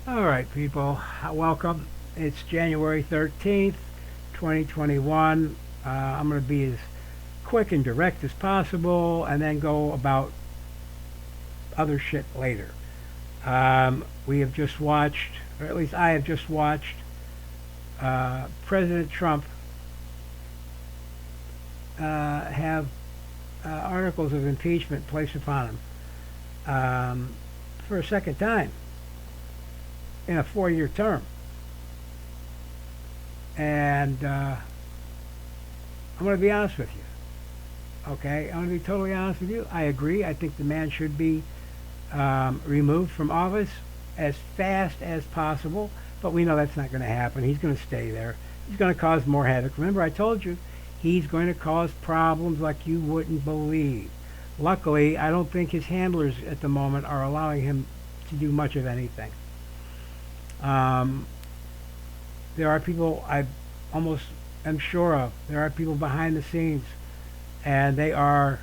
All right, people, welcome. It's January 13th, 2021. I'm going to be as quick and direct as possible and then go about other shit later. We have just watched, or at least I have just watched, President Trump have articles of impeachment placed upon him for a second time in a 4-year term. And I'm going to be honest with you. Okay, I'm going to be totally honest with you. I agree. I think the man should be removed from office as fast as possible. But we know that's not going to happen. He's going to stay there. He's going to cause more havoc. Remember, I told you, he's going to cause problems like you wouldn't believe. Luckily, I don't think his handlers at the moment are allowing him to do much of anything. Um, there are people I almost am sure of. There are people behind the scenes, and they are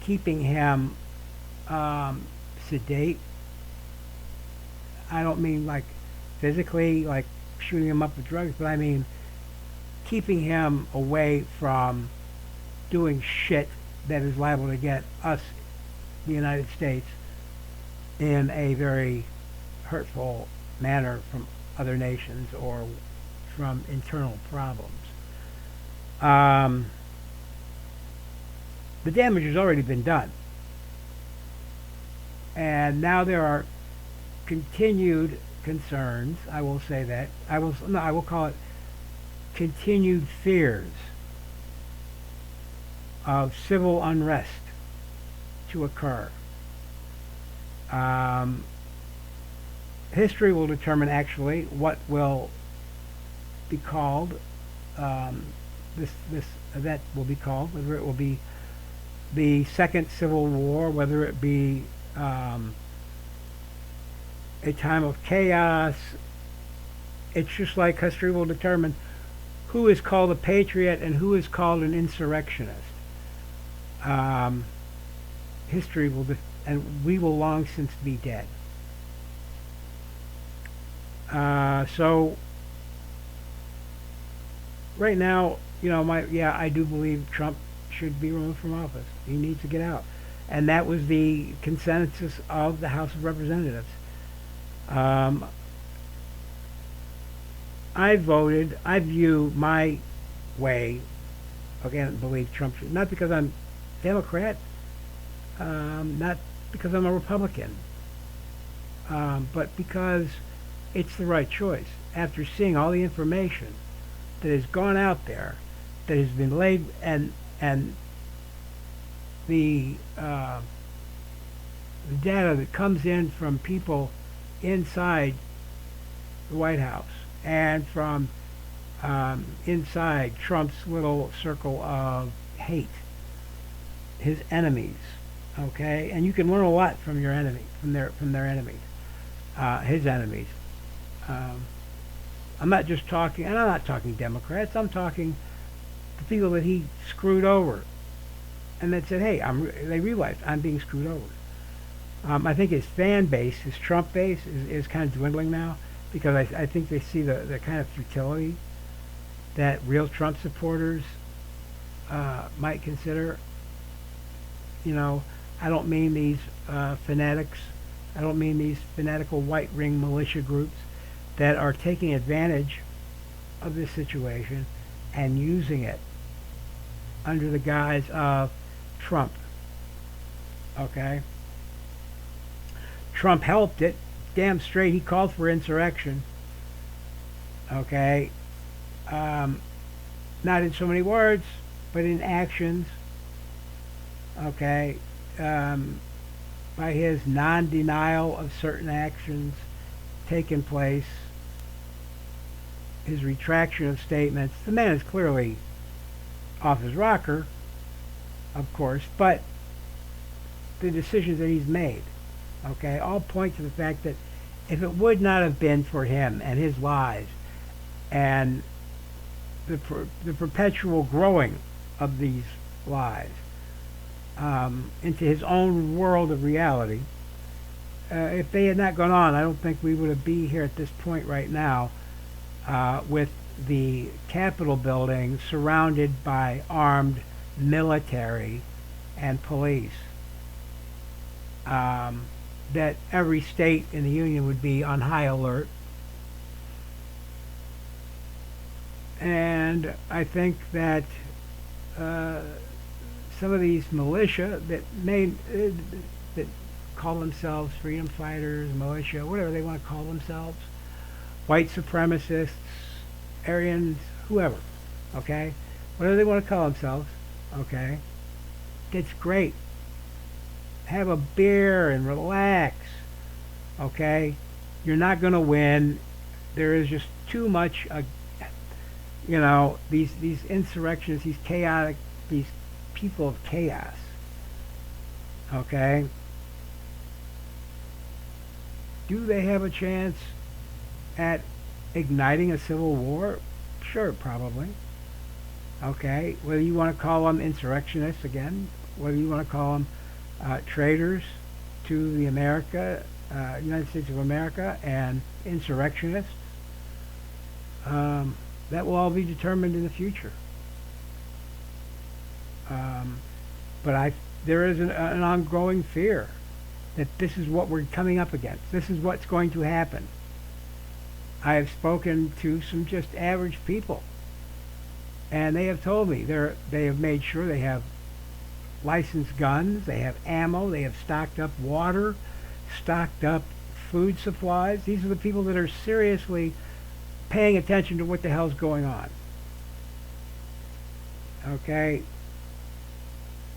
keeping him sedate. I don't mean like physically, like shooting him up with drugs, but I mean keeping him away from doing shit that is liable to get us, the United States, in a very hurtful manner from other nations or from internal problems. Um, the damage has already been done. And now there are continued concerns, I will say that. I will call it continued fears of civil unrest to occur. Um, History will determine actually what will be called, this event will be called, whether it will be the Second Civil War, whether it be a time of chaos. It's just like history will determine who is called a patriot and who is called an insurrectionist. Um, History will, and we will long since be dead. So right now, I do believe Trump should be removed from office. He needs to get out, and that was the consensus of the House of Representatives. Um, I view my way. Okay, I don't believe Trump should, not because I'm Democrat, not because I'm a Republican, but because it's the right choice. After seeing all the information that has gone out there, that has been laid, and the data that comes in from people inside the White House and from inside Trump's little circle of hate, his enemies. Okay, and you can learn a lot from your enemy, from their enemies, his enemies. Um, I'm not just talking, and I'm not talking Democrats. I'm talking the people that he screwed over, and that said, "Hey, they realized I'm being screwed over." I think his fan base, his Trump base, is kind of dwindling now because I think they see the kind of futility that real Trump supporters might consider. I don't mean these fanatics. I don't mean these fanatical white ring militia groups that are taking advantage of this situation and using it under the guise of Trump. Okay? Trump helped it. Damn straight, he called for insurrection. Okay? Not in so many words, but in actions. Okay? By his non-denial of certain actions taking place, his retraction of statements. The man is clearly off his rocker, of course, but the decisions that he's made, okay, all point to the fact that if it would not have been for him and his lies and the perpetual growing of these lies into his own world of reality, if they had not gone on, I don't think we would be here at this point right now with the Capitol building surrounded by armed military and police. That every state in the Union would be on high alert. And I think that some of these militia that call themselves freedom fighters, militia, whatever they want to call themselves, white supremacists, Aryans, whoever, okay, whatever they want to call themselves, okay, it's great. Have a beer and relax, okay. You're not going to win. There is just too much, these insurrectionists, these chaotic, these people of chaos, okay. Do they have a chance at igniting a civil war? Sure, probably. Okay, whether you want to call them insurrectionists again, whether you want to call them traitors to the United States of America and insurrectionists, that will all be determined in the future. But there is an ongoing fear that this is what we're coming up against. This is what's going to happen. I have spoken to some just average people, and they have told me they have made sure they have licensed guns, they have ammo, they have stocked up water, stocked up food supplies. These are the people that are seriously paying attention to what the hell's going on. Okay?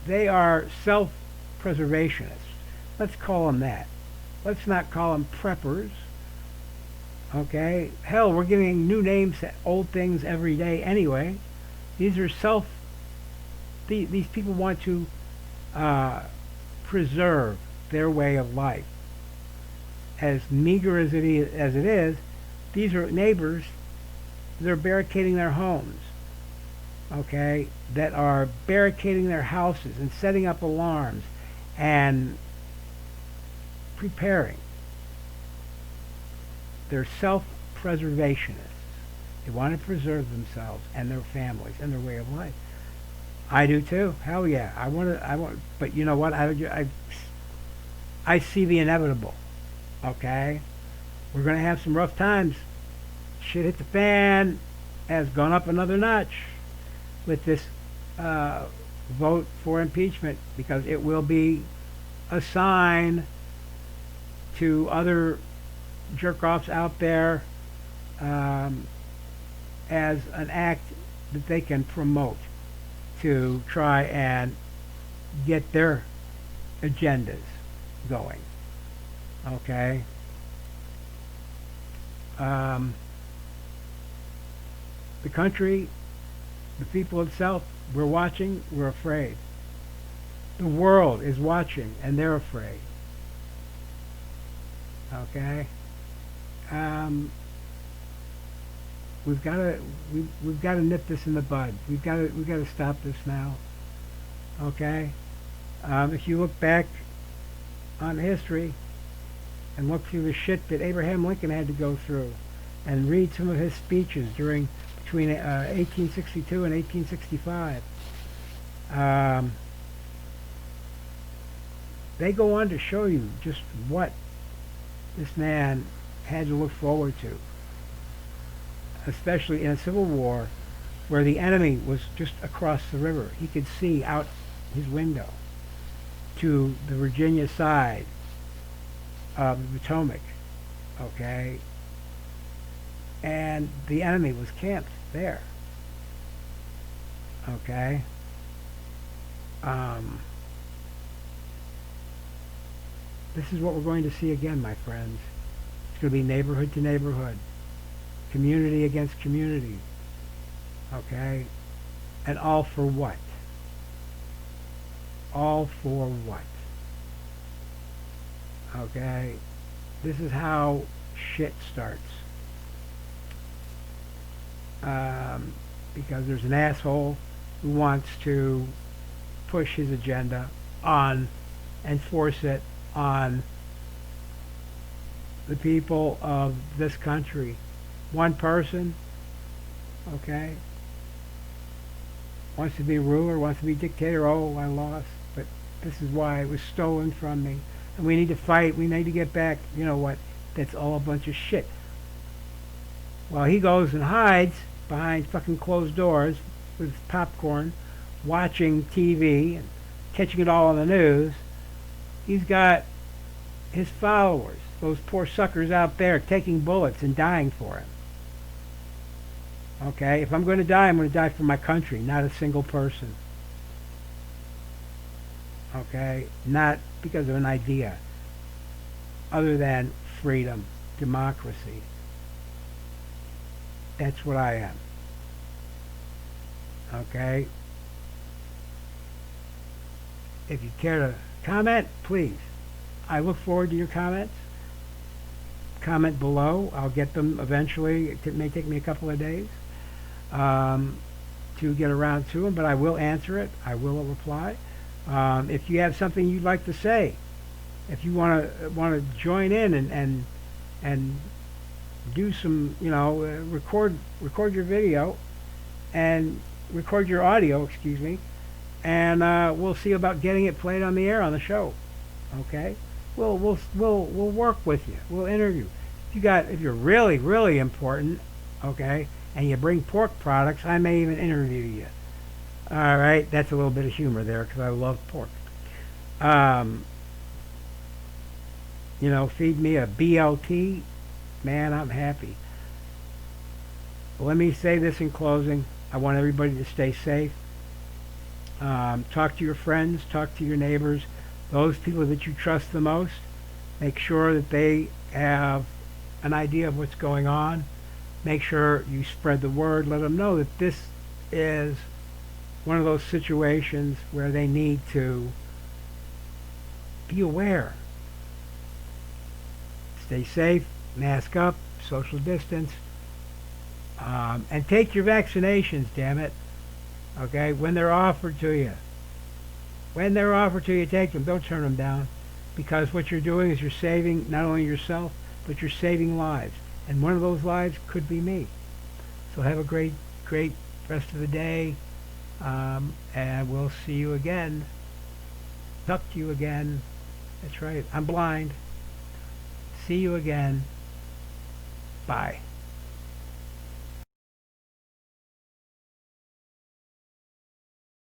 They are self-preservationists. Let's call them that. Let's not call them preppers. Okay? Hell, we're giving new names to old things every day anyway. These are these people want to preserve their way of life. As meager as it is, these are neighbors that are barricading their homes, okay, that are barricading their houses and setting up alarms and preparing. They're self-preservationists. They want to preserve themselves and their families and their way of life. I do too. Hell yeah. I want. But you know what? I see the inevitable. Okay, we're gonna have some rough times. Shit hit the fan. Has gone up another notch with this vote for impeachment, because it will be a sign to other jerk-offs out there as an act that they can promote to try and get their agendas going. Okay? The country, the people itself, we're watching, we're afraid. The world is watching, and they're afraid. Okay? We've got to nip this in the bud. We've got to stop this now. Okay? If you look back on history and look through the shit that Abraham Lincoln had to go through, and read some of his speeches between 1862 and 1865, they go on to show you just what this man had to look forward to, especially in a civil war where the enemy was just across the river. He could see out his window to the Virginia side of the Potomac, okay? And the enemy was camped there, okay? This is what we're going to see again, my friends. It's going to be neighborhood to neighborhood, community against community, okay? And all for what? All for what? Okay? This is how shit starts. Because there's an asshole who wants to push his agenda on and force it on the people of this country. One person, okay, wants to be ruler, wants to be dictator. Oh, I lost, but this is why it was stolen from me. And we need to fight. We need to get back. You know what? That's all a bunch of shit. While he goes and hides behind fucking closed doors with popcorn, watching TV and catching it all on the news, he's got his followers, those poor suckers out there taking bullets and dying for him. Okay, if I'm going to die, I'm going to die for my country, not a single person. Okay, not because of an idea other than freedom, democracy. That's what I am. Okay? If you care to comment, please. I look forward to your comments. Comment below. I'll get them eventually. It may take me a couple of days to get around to them, but I will answer it. I will reply. If you have something you'd like to say, if you want to join in and do some, record your video and record your audio, excuse me, and we'll see about getting it played on the air on the show. Okay, we'll work with you. We'll interview. If you're really, really important, okay, and you bring pork products, I may even interview you. All right, that's a little bit of humor there because I love pork. Feed me a BLT, man, I'm happy. Let me say this in closing. I want everybody to stay safe. Talk to your friends, talk to your neighbors, those people that you trust the most. Make sure that they have an idea of what's going on. Make sure you spread the word. Let them know that this is one of those situations where they need to be aware. Stay safe, mask up, social distance, and take your vaccinations, damn it. Okay, when they're offered to you. When they're offered to you, take them. Don't turn them down. Because what you're doing is you're saving not only yourself, but you're saving lives. And one of those lives could be me. So have a great, great rest of the day. And we'll see you again. Talk to you again. That's right. I'm blind. See you again. Bye.